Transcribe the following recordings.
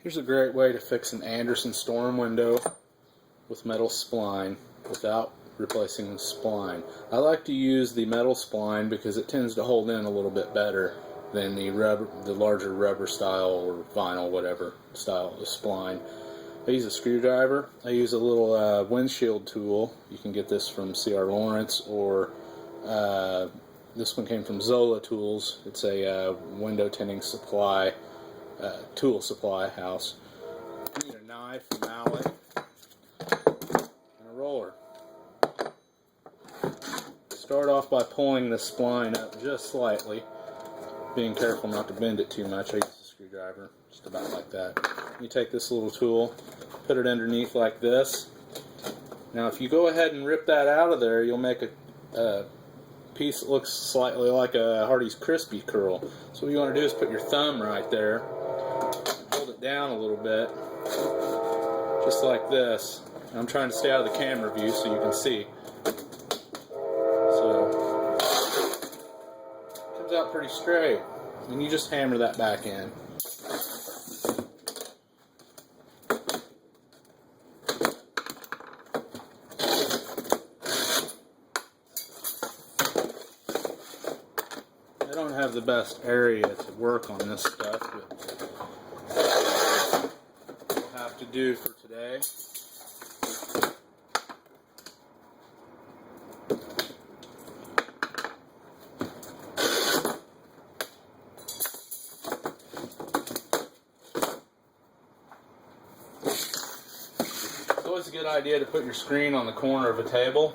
Here's a great way to fix an Andersen storm window with metal spline without replacing the spline. I like to use the metal spline because it tends to hold in a little bit better than the larger rubber style or vinyl, whatever style of spline. I use a screwdriver. I use a little windshield tool. You can get this from C.R. Lawrence, or this one came from Zola Tools. It's a window tinting supply, tool supply house. You need a knife, a mallet, and a roller. Start off by pulling the spline up just slightly, being careful not to bend it too much. I use a screwdriver, just about like that. You take this little tool, put it underneath like this. Now if you go ahead and rip that out of there, you'll make a piece that looks slightly like a Hardee's Crispy Curl. So what you want to do is put your thumb right there, hold it down a little bit, just like this. And I'm trying to stay out of the camera view so you can see. So it comes out pretty straight, and you just hammer that back in. I don't have the best area to work on this stuff, but we'll have to do for today. It's always a good idea to put your screen on the corner of a table,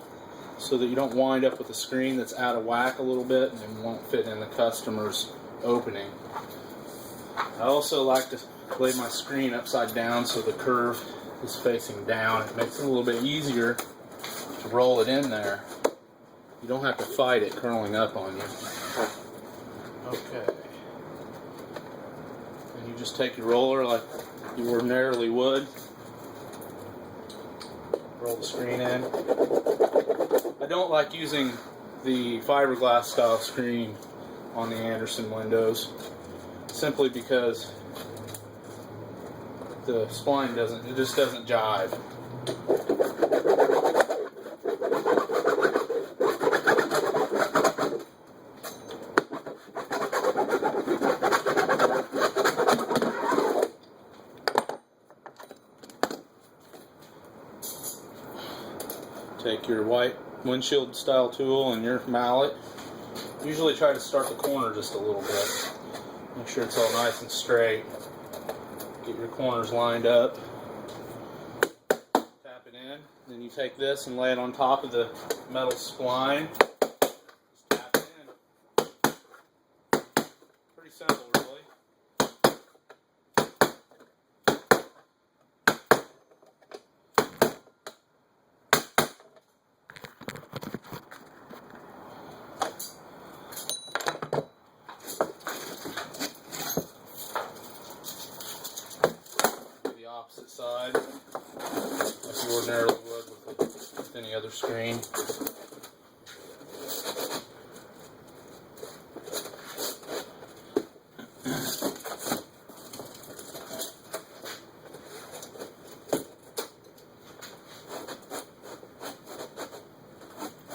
so that you don't wind up with a screen that's out of whack a little bit and won't fit in the customer's opening. I also like to lay my screen upside down so the curve is facing down. It makes it a little bit easier to roll it in there. You don't have to fight it curling up on you. Okay. And you just take your roller like you ordinarily would. Roll the screen in. I don't like using the fiberglass style screen on the Andersen windows, simply because the spline just doesn't jive. Take your white windshield style tool and your mallet. Usually try to start the corner just a little bit. Make sure it's all nice and straight. Get your corners lined up. Tap it in. Then you take this and lay it on top of the metal spline. Just tap it in. Pretty simple, really. Opposite side, like you ordinarily would with any other screen.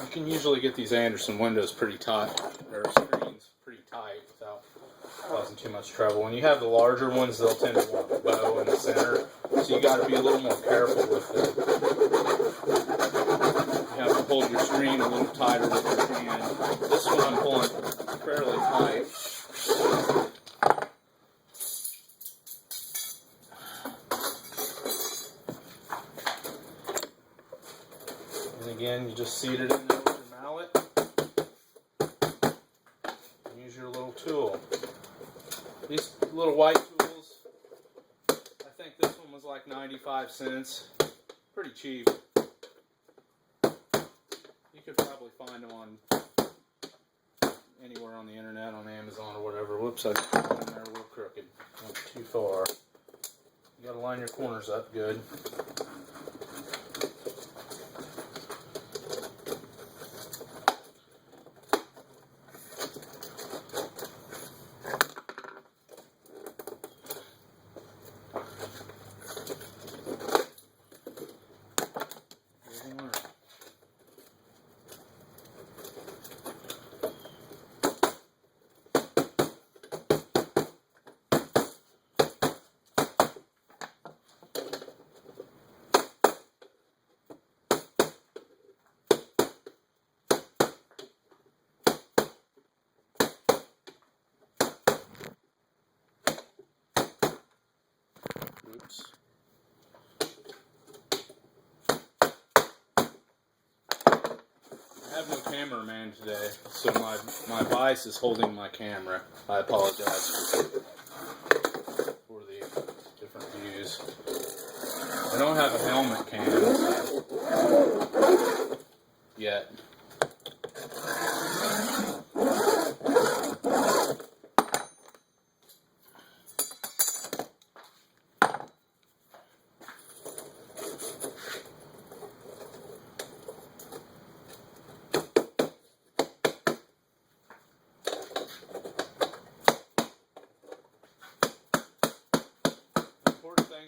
You can usually get these Andersen windows pretty tight, or screens pretty tight, without causing too much trouble. When you have the larger ones, they'll tend to want a bow in the center, so you got to be a little more careful with it. You have to hold your screen a little tighter with your hand. This one I'm pulling fairly tight. And again, you just seat it in there with your mallet. And use your little tool. These little white tools, I think this one was like 95 cents. Pretty cheap. You could probably find them on anywhere on the internet, on Amazon or whatever. Whoops, I got in there a little crooked. Went too far. You gotta line your corners up good. Oops. I have no cameraman today, so my vice is holding my camera. I apologize for the different views. I don't have a helmet cam yet.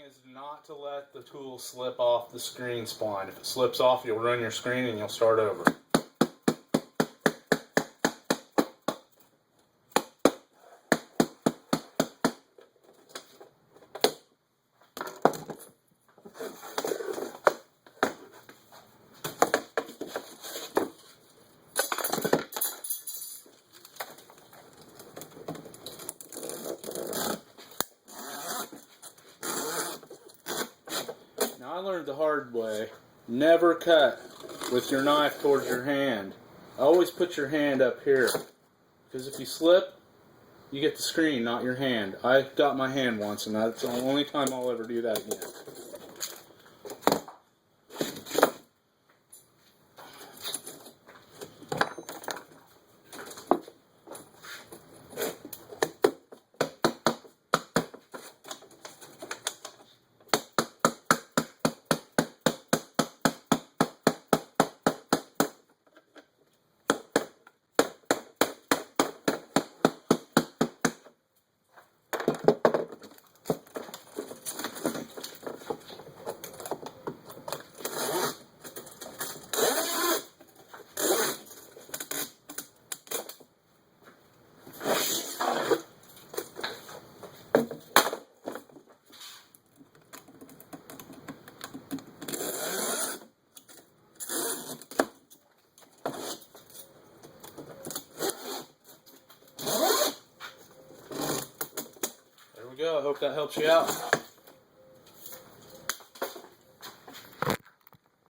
Is not to let the tool slip off the screen spline. If it slips off, you'll run your screen and you'll start over. I learned the hard way. Never cut with your knife towards your hand. Always put your hand up here. Because if you slip, you get the screen, not your hand. I got my hand once, and that's the only time I'll ever do that again. There we go. I hope that helps you out.